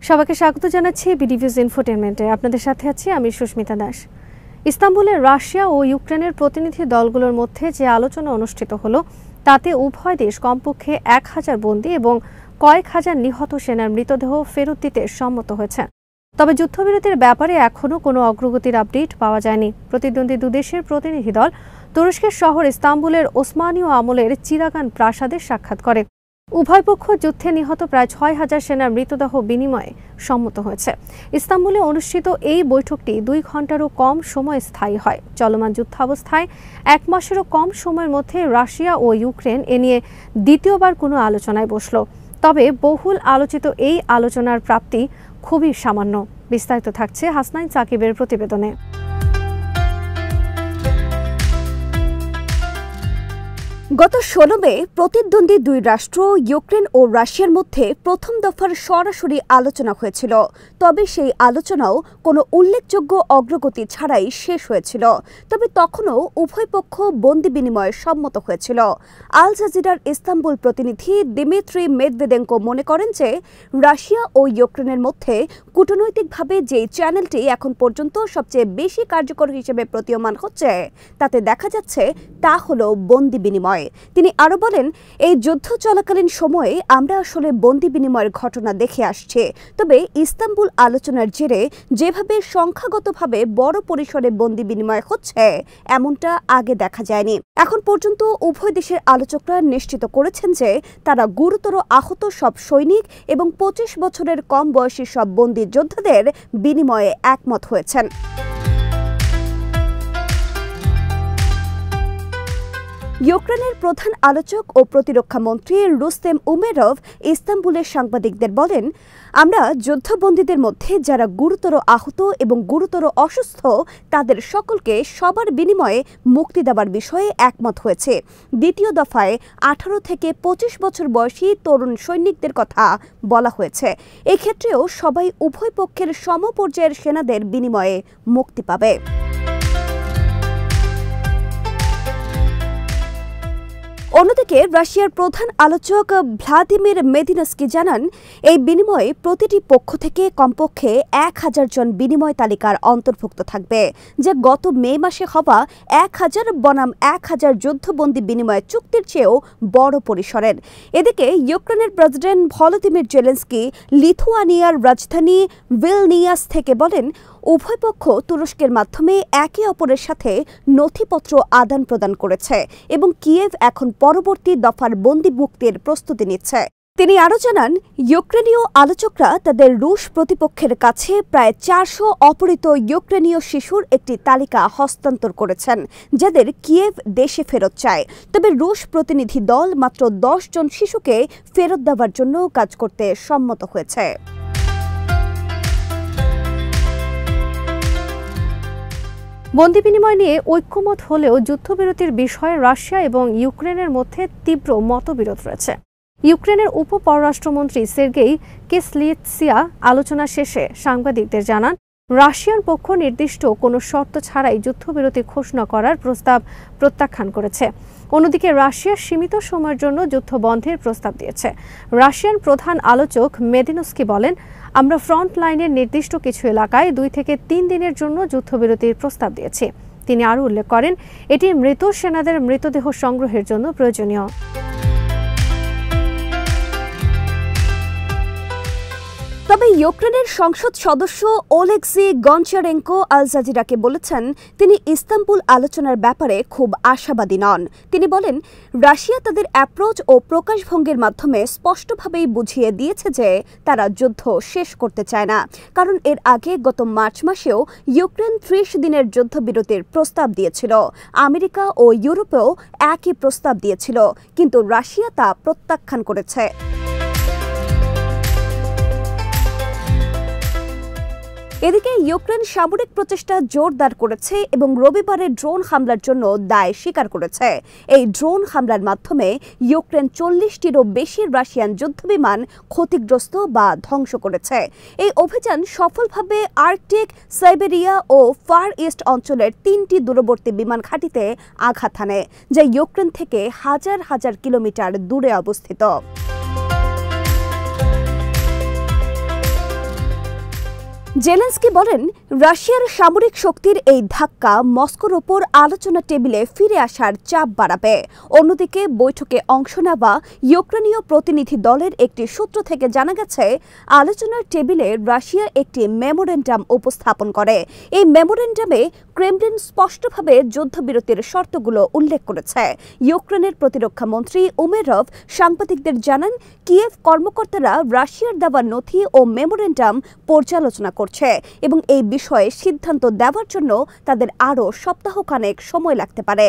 সবাইকে স্বাগত জানাচ্ছি বিডিভিউজ ইনফোটেনমেন্টে। আপনাদের সাথে আছি আমি সুস্মিতা দাস। ইস্তাম্বুলে রাশিয়া ও ইউক্রেনের প্রতিনিধি দলগুলোর মধ্যে যে আলোচনা অনুষ্ঠিত হলো তাতে উভয় দেশ কমপক্ষে 1000 বন্দী এবং কয়েক হাজার নিহত সেনার মৃতদেহ ফেরত দিতে সম্মত হয়েছে। তবে যুদ্ধবিরতির ব্যাপারে এখনও কোনো অগ্রগতির আপডেট পাওয়া যায়নি। প্রতিদ্বন্দ্বী দুদেশের প্রতিনিধি দল তুরস্কের শহর ইস্তাম্বুলের ওসমানীয় আমলের চিরাগান প্রাসাদে সাক্ষাৎ করে। উভয় পক্ষ যুদ্ধে নিহত প্রায় 6000 সেনার মৃতদেহ বিনিময়ে সম্মত হয়েছে। ইস্তাম্বুলে অনুষ্ঠিত এই বৈঠকটি 2 ঘণ্টারও কম সময় স্থায়ী হয়। চলমান যুদ্ধাবস্থায় 1 মাসেরও কম সময়ের মধ্যে রাশিয়া ও ইউক্রেন এ নিয়ে দ্বিতীয়বার কোনো আলোচনায় বসল। তবে বহুল আলোচিত এই আলোচনার প্রাপ্তি খুবই সামান্য। বিস্তারিত থাকছে হাসনাইন সাকিবের প্রতিবেদনে। গত 16 মে প্রতিদ্বন্দ্বী দুই রাষ্ট্র ইউক্রেন ও রাশিয়ার মধ্যে প্রথম দফার সরাসরি আলোচনা হয়েছিল। তবে সেই আলোচনাও কোনো উল্লেখযোগ্য অগ্রগতি ছাড়াই শেষ হয়েছিল। তবে তখনও উভয় পক্ষ বন্দি বিনিময়ে সম্মত হয়েছিল। আল জাজিরার ইস্তাম্বুল প্রতিনিধি দিমিত্রি মেদভেদেঙ্কো মনে করেন যে রাশিয়া ও ইউক্রেনের মধ্যে কূটনৈতিকভাবে যেই চ্যানেলটি এখন পর্যন্ত সবচেয়ে বেশি কার্যকর হিসেবে প্রতীয়মান হচ্ছে তাতে দেখা যাচ্ছে তা হলো বন্দি বিনিময়। তিনি আরো বলেন, এই যুদ্ধ চলাকালীন সময়ে আমরা আসলে বন্দি বিনিময়ের ঘটনা দেখে আসছি। তবে ইস্তাম্বুল আলোচনার জেরে যেভাবে সংখ্যাগতভাবে বড় পরিসরে বন্দি বিনিময় হচ্ছে এমনটা আগে দেখা যায়নি। এখন পর্যন্ত উভয় দেশের আলোচকরা নিশ্চিত করেছেন যে তারা গুরুতর আহত সব সৈনিক এবং 25 বছরের কম বয়সী সব বন্দি যোদ্ধাদের বিনিময়ে একমত হয়েছেন। ইউক্রেনের প্রধান আলোচক ও প্রতিরক্ষা মন্ত্রী রুস্তেম উমেরভ ইস্তাম্বুলের সাংবাদিকদের বলেন, আমরা যুদ্ধবন্দীদের মধ্যে যারা গুরুতর আহত এবং গুরুতর অসুস্থ তাদের সকলকে সবার বিনিময়ে মুক্তি দেওয়ার বিষয়ে একমত হয়েছে। দ্বিতীয় দফায় 18 থেকে 25 বছর বয়সী তরুণ সৈনিকদের কথা বলা হয়েছে। এক্ষেত্রেও সবাই উভয় পক্ষের সমপর্যায়ের সেনাদের বিনিময়ে মুক্তি পাবে। অন্যদিকে রাশিয়ার প্রধান আলোচক ভ্লাদিমির মেদিনস্কি জানান, এই বিনিময়ে প্রতিটি পক্ষ থেকে কমপক্ষে 1000 জন বিনিময় তালিকার অন্তর্ভুক্ত থাকবে, যা গত মে মাসে হওয়া 1000 বনাম 1000 যুদ্ধবন্দী বিনিময় চুক্তির চেয়েও বড় পরিসরের। এদিকে ইউক্রেনের প্রেসিডেন্ট ভলোদিমির জেলেনস্কি লিথুয়ানিয়ার রাজধানী ভিলনিয়াস থেকে বলেন, উভয় পক্ষ তুরস্কের মাধ্যমে একে অপরের সাথে নথিপত্র আদান প্রদান করেছে এবং কিয়েভ এখন পরবর্তী দফার বন্দি মুক্তির প্রস্তুতি নিচ্ছে। তিনি আরও জানান, ইউক্রেনীয় আলোচকরা তাদের রুশ প্রতিপক্ষের কাছে প্রায় 400 অপহৃত ইউক্রেনীয় শিশুর একটি তালিকা হস্তান্তর করেছেন, যাদের কিয়েভ দেশে ফেরত চায়। তবে রুশ প্রতিনিধি দল মাত্র 10 জন শিশুকে ফেরত দেওয়ার জন্য কাজ করতে সম্মত হয়েছে। বন্দি বিনিময় নিয়ে ঐক্যমত হলেও যুদ্ধবিরতির বিষয়ে রাশিয়া এবং ইউক্রেনের মধ্যে তীব্র মতবিরোধ রয়েছে। ইউক্রেনের উপপররাষ্ট্রমন্ত্রী সের্গেই কিসলিৎসিয়া আলোচনা শেষে সাংবাদিকদের জানান, রাশিয়ান পক্ষ নির্দিষ্ট কোনো শর্ত ছাড়াই যুদ্ধবিরতি ঘোষণা করার প্রস্তাব প্রত্যাখ্যান করেছে। অন্যদিকে রাশিয়া সীমিত সময়ের জন্য যুদ্ধ বন্ধের প্রস্তাব দিয়েছে। রাশিয়ান প্রধান আলোচক মেদিনস্কি বলেন, আমরা ফ্রন্ট লাইনের নির্দিষ্ট কিছু এলাকায় 2 থেকে 3 দিনের জন্য যুদ্ধবিরতির প্রস্তাব দিয়েছি। তিনি আরও উল্লেখ করেন, এটি মৃত সেনাদের মৃতদেহ সংগ্রহের জন্য প্রয়োজনীয়। তবে ইউক্রেনের সংসদ সদস্য ওলেক্সি গনচারেঙ্কো আল জাজিরাকে বলেছেন, তিনি ইস্তাম্বুল আলোচনার ব্যাপারে খুব আশাবাদী নন। তিনি বলেন, রাশিয়া তাদের অ্যাপ্রোচ ও প্রকাশভঙ্গির মাধ্যমে স্পষ্টভাবেই বুঝিয়ে দিয়েছে যে তারা যুদ্ধ শেষ করতে চায় না। কারণ এর আগে গত মার্চ মাসেও ইউক্রেন 30 দিনের যুদ্ধবিরতির প্রস্তাব দিয়েছিল। আমেরিকা ও ইউরোপেও একই প্রস্তাব দিয়েছিল, কিন্তু রাশিয়া তা প্রত্যাখ্যান করেছে। এদিকে ইউক্রেন সামরিক প্রচেষ্টা জোরদার করেছে এবং রবিবারের ড্রোন হামলার জন্য দায় স্বীকার করেছে। এই ড্রোন হামলার মাধ্যমে ইউক্রেন 40টিরও বেশি রাশিয়ান যুদ্ধবিমান ক্ষতিগ্রস্ত বা ধ্বংস করেছে। এই অভিযান সফলভাবে আর্কটিক, সাইবেরিয়া ও ফার ইস্ট অঞ্চলের 3টি দূরবর্তী বিমান ঘাঁটিতে আঘাত হানে, যা ইউক্রেন থেকে হাজার হাজার কিলোমিটার দূরে অবস্থিত। জেলেনস্কি বলেন, রাশিয়ার সামরিক শক্তির এই ধাক্কা মস্কোর ওপর আলোচনা টেবিলে ফিরে আসার চাপ বাড়াবে। অন্যদিকে বৈঠকে অংশ নেওয়া ইউক্রেনীয় প্রতিনিধি দলের একটি সূত্র থেকে জানা গেছে, আলোচনার টেবিলে রাশিয়া একটি মেমোরেন্ডাম উপস্থাপন করে। এই মেমোরেন্ডামে ক্রেমলিন স্পষ্টভাবে যুদ্ধবিরতির শর্তগুলো উল্লেখ করেছে। ইউক্রেনের প্রতিরক্ষা মন্ত্রী উমেরভ সাংবাদিকদের জানান, কিয়েভ কর্মকর্তারা রাশিয়ার দেওয়া নথি ও মেমোরেন্ডাম পর্যালোচনা করছে এবং এই বিষয়ে সিদ্ধান্ত দেওয়ার জন্য তাদের আরও সপ্তাহখানেক সময় লাগতে পারে।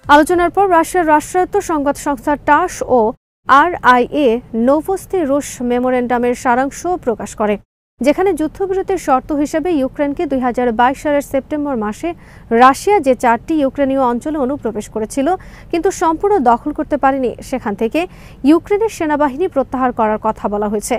আলোচনার পর রাশিয়ার রাষ্ট্রায়ত্ত সংবাদ সংস্থা টাস ও RIA নোভোস্তি রুশ মেমোরেন্ডামের সারাংশ প্রকাশ করে, যেখানে যুদ্ধবিরতির শর্ত হিসেবে ইউক্রেনকে 2022 সালের সেপ্টেম্বর মাসে রাশিয়া যে 4টি ইউক্রেনীয় অঞ্চলে অনুপ্রবেশ করেছিল কিন্তু সম্পূর্ণ দখল করতে পারেনি, সেখান থেকে ইউক্রেনের সেনাবাহিনী প্রত্যাহার করার কথা বলা হয়েছে।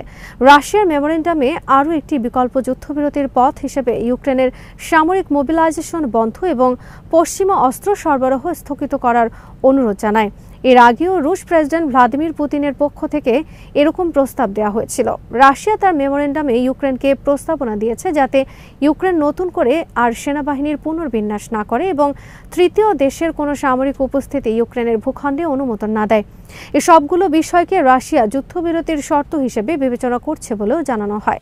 রাশিয়ার মেমোরেন্ডামে আরও একটি বিকল্প যুদ্ধবিরতির পথ হিসেবে ইউক্রেনের সামরিক মোবিলাইজেশন বন্ধ এবং পশ্চিমা অস্ত্র সরবরাহ স্থগিত করার অনুরোধ জানায়। এর আগেও রুশ প্রেসিডেন্ট ভ্লাদিমির পুতিনের পক্ষ থেকে এরকম প্রস্তাব দেওয়া হয়েছিল। রাশিয়া তার মেমোরেন্ডামে ইউক্রেনকে প্রস্তাবনা দিয়েছে যাতে ইউক্রেন নতুন করে আর সেনাবাহিনীর পুনর্বিন্যাস না করে এবং তৃতীয় দেশের কোনো সামরিক উপস্থিতি ইউক্রেনের ভূখণ্ডে অনুমোদন না দেয়। এই সবগুলো বিষয়কে রাশিয়া যুদ্ধবিরতির শর্ত হিসেবে বিবেচনা করছে বলেও জানানো হয়।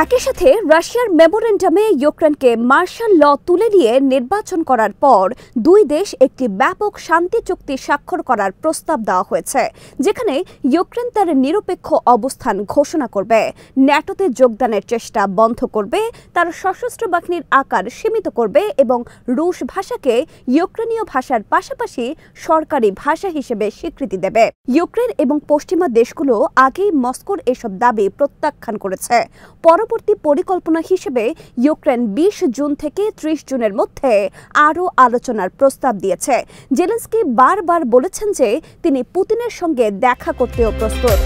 একই সাথে রাশিয়ার মেমোরেন্ডামে ইউক্রেনকে মার্শাল ল তুলে নিয়ে নির্বাচন করার পর দুই দেশ একটি ব্যাপক শান্তি চুক্তি স্বাক্ষর করার প্রস্তাব দেওয়া হয়েছে, যেখানে ইউক্রেন তার নিরপেক্ষ অবস্থান ঘোষণা করবে, ন্যাটোতে যোগদানের চেষ্টা বন্ধ করবে, তার সশস্ত্র বাহিনীর আকার সীমিত করবে এবং রুশ ভাষাকে ইউক্রেনীয় ভাষার পাশাপাশি সরকারি ভাষা হিসেবে স্বীকৃতি দেবে। ইউক্রেন এবং পশ্চিমা দেশগুলো আগেই মস্কোর এসব দাবি প্রত্যাখ্যান করেছে। পরবর্তী পরিকল্পনা হিসেবে ইউক্রেন 20 জুন থেকে 30 জুনের মধ্যে আরও আলোচনার প্রস্তাব দিয়েছে। জেলেনস্কি বারবার বলেছেন যে তিনি পুতিনের সঙ্গে দেখা করতেও প্রস্তুত।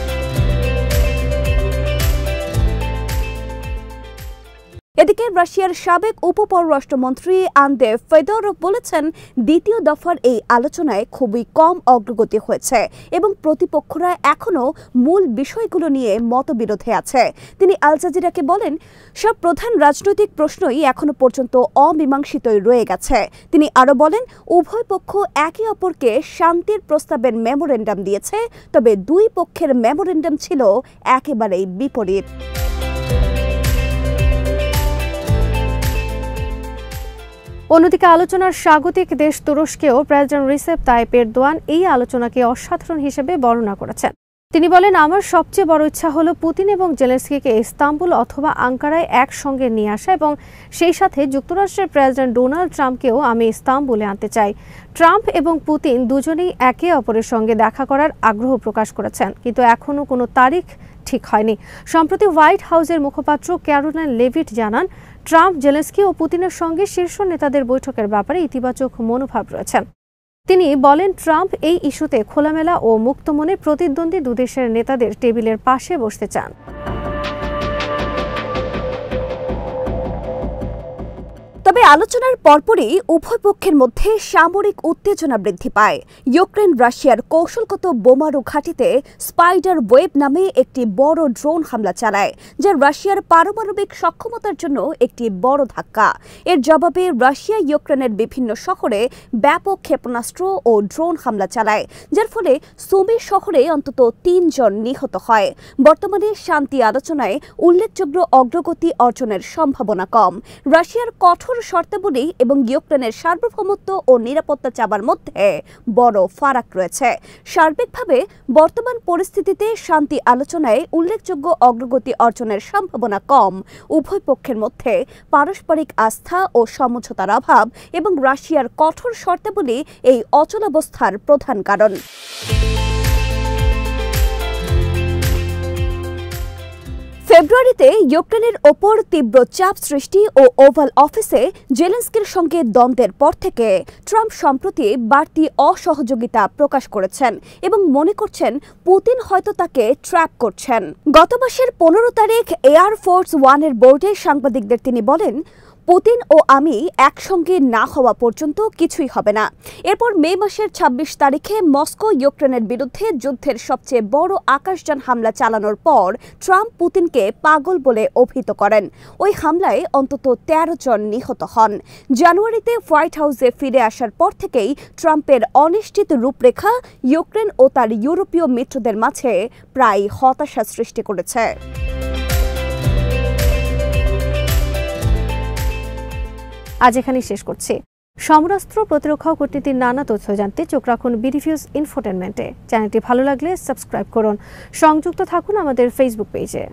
এদিকে রাশিয়ার সাবেক উপপররাষ্ট্রমন্ত্রী আন্দ্রে ফেদরভ বলেছেন, দ্বিতীয় দফার এই আলোচনায় খুবই কম অগ্রগতি হয়েছে এবং প্রতিপক্ষরা এখনও মূল বিষয়গুলো নিয়ে মতবিরোধে আছে। তিনি আল জাজিরাকে বলেন, সব প্রধান রাজনৈতিক প্রশ্নই এখনো পর্যন্ত অমীমাংসিতই রয়ে গেছে। তিনি আরও বলেন, উভয় পক্ষ একে অপরকে শান্তির প্রস্তাবের মেমোরেন্ডাম দিয়েছে, তবে দুই পক্ষের মেমোরেন্ডাম ছিল একেবারেই বিপরীত। অন্যদিকে আলোচনার স্বাগতিক দেশ তুরস্কেও প্রেসিডেন্ট রিসেপ তাইপ এরদোয়ান এই আলোচনাকে অসাধারণ হিসেবে বর্ণনা করেছেন। তিনি বলেন, আমার সবচেয়ে বড় ইচ্ছা হলো পুতিন এবং জেলেনস্কিকে ইস্তাম্বুল অথবা আঙ্কারায় একসঙ্গে নিয়ে আসা এবং সেই সাথে যুক্তরাষ্ট্রের প্রেসিডেন্ট ডোনাল্ড ট্রাম্পকেও আমি ইস্তাম্বুলে আনতে চাই। ট্রাম্প এবং পুতিন দুজনেই একে অপরের সঙ্গে দেখা করার আগ্রহ প্রকাশ করেছেন, কিন্তু এখনও কোনো তারিখ ঠিক হয়নি। সম্প্রতি হোয়াইট হাউসের মুখপাত্র ক্যারোলাইন লেভিট জানান, ট্রাম্প, জেলেনস্কি ও পুতিনের সঙ্গে শীর্ষ নেতাদের বৈঠকের ব্যাপারে ইতিবাচক মনোভাব রয়েছেন। তিনি বলেন, ট্রাম্প এই ইস্যুতে খোলামেলা ও মুক্ত মনে প্রতিদ্বন্দ্বী দুদেশের নেতাদের টেবিলের পাশে বসতে চান। তবে আলোচনার পরপরই উভয় পক্ষের মধ্যে সামরিক উত্তেজনা বৃদ্ধি পায়। ইউক্রেন রাশিয়ার কৌশলগত বোমারু ঘাঁটিতে স্পাইডার ওয়েব নামে একটি বড় ড্রোন হামলা চালায়, যা রাশিয়ার পারমাণবিক সক্ষমতার জন্য একটি বড় ধাক্কা। এর জবাবে রাশিয়া ইউক্রেনের বিভিন্ন শহরে ব্যাপক ক্ষেপণাস্ত্র ও ড্রোন হামলা চালায়, যার ফলে সুমি শহরে অন্তত 3 জন নিহত হয়। বর্তমানে শান্তি আলোচনায় উল্লেখযোগ্য অগ্রগতি অর্জনের সম্ভাবনা কম। রাশিয়ার কঠোর শর্তাবলী এবং ইউক্রেনের সার্বভৌমত্ব ও নিরাপত্তা চাবার মধ্যে বড় ফারাক রয়েছে। সার্বিকভাবে বর্তমান পরিস্থিতিতে শান্তি আলোচনায় উল্লেখযোগ্য অগ্রগতি অর্জনের সম্ভাবনা কম। উভয় পক্ষের মধ্যে পারস্পরিক আস্থা ও সমঝোতার অভাব এবং রাশিয়ার কঠোর শর্তাবলী এই অচলাবস্থার প্রধান কারণ। ফেব্রুয়ারিতে ইউক্রেনের ওপর তীব্র চাপ সৃষ্টি ও ওভাল অফিসে জেলেনস্কির সঙ্গে দ্বন্দ্বের পর থেকে ট্রাম্প সম্প্রতি বাড়তি অসহযোগিতা প্রকাশ করেছেন এবং মনে করছেন পুতিন হয়তো তাকে ট্র্যাপ করছেন। গত মাসের 15 তারিখ এয়ার ফোর্স ওয়ানের বোর্ডে সাংবাদিকদের তিনি বলেন, পুতিন ও আমি একসঙ্গে না হওয়া পর্যন্ত কিছুই হবে না। এরপর মে মাসের ২৬ তারিখে মস্কো ইউক্রেনের বিরুদ্ধে যুদ্ধের সবচেয়ে বড় আকাশযান হামলা চালানোর পর ট্রাম্প পুতিনকে পাগল বলে অভিহিত করেন। ওই হামলায় অন্তত ১৩ জন নিহত হন। জানুয়ারিতে হোয়াইট হাউসে ফিরে আসার পর থেকেই ট্রাম্পের অনিশ্চিত রূপরেখা ইউক্রেন ও তার ইউরোপীয় মিত্রদের মাঝে প্রায় হতাশা সৃষ্টি করেছে। আজ এখানেই শেষ করছি। সমরাস্ত্র, প্রতিরক্ষা ও কূটনীতির নানা তথ্য জানতে চোখ রাখুন বিডিভিউজ ইনফোটেনমেন্টে। চ্যানেলটি ভালো লাগলে সাবস্ক্রাইব করুন। সংযুক্ত থাকুন আমাদের ফেসবুক পেজে।